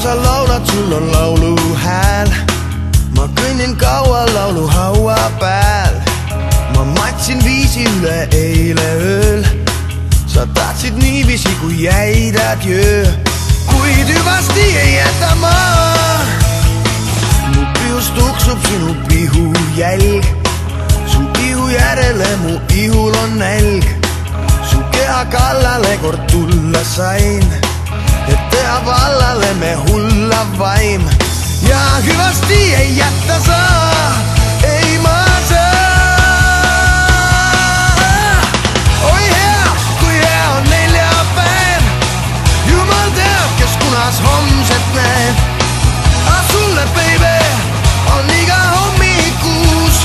sa laulad, sul on lauluhääl. Ma kõnnin kaua lauluhaua peal. Ma matsin viisi üle eile ööl. Sa tahtsid niiviisi, kui jäid adjöö. Kuid hüvasti ei jäta ma. Mu pihus tuksub sinu pihu jälg. Su ihu järele mu ihul on nälg. Su keha kallale kord tulla sain, et teha vallale me hulla vaim. Ja hüvasti ei jätta sa, ei ma saa. Oi hea, kui hea on neljapäev. Jumal teab, kes kunas homset näeb. Ah sulle, baby, on iga hommikuus.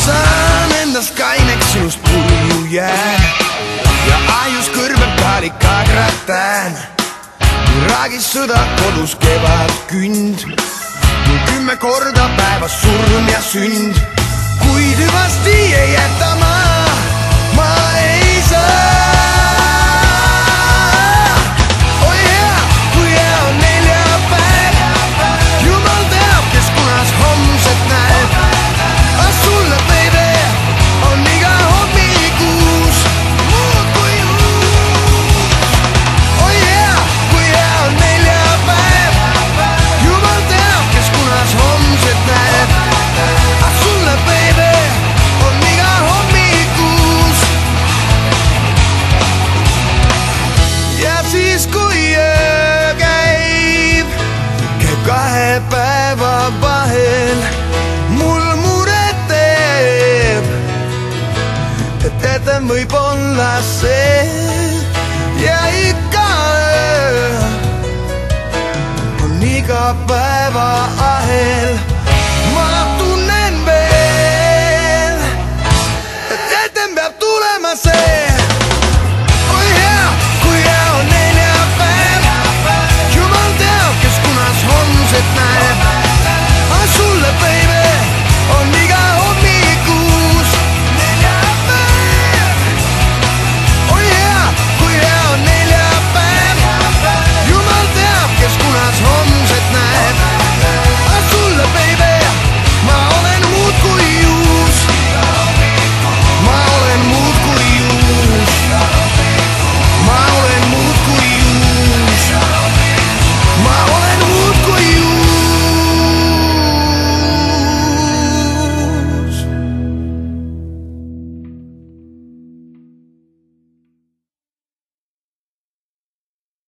Saan endast kaineks, sinust pulju jään. Ja ajus kõrbeb kalikagratään. Raagis sõda, kodus kevad künd. Mul 10 korda päevas surm ja sünd. Kuid hüvasti ei jäta ma ei saa. Oi hea, kui hea on neljapäev. Jumal teab, kes kunas homset näeb. Ah sulle, baby, on iga hommikuus. Oi hea, kui hea on neljapäev. Jumal teab, kes kunas homset näeb. Ah sulle, baby, on iga hommikuus. Ja siis kui öö käib 2 päeva vahel, mul muret teeb, et jätem võib olla see.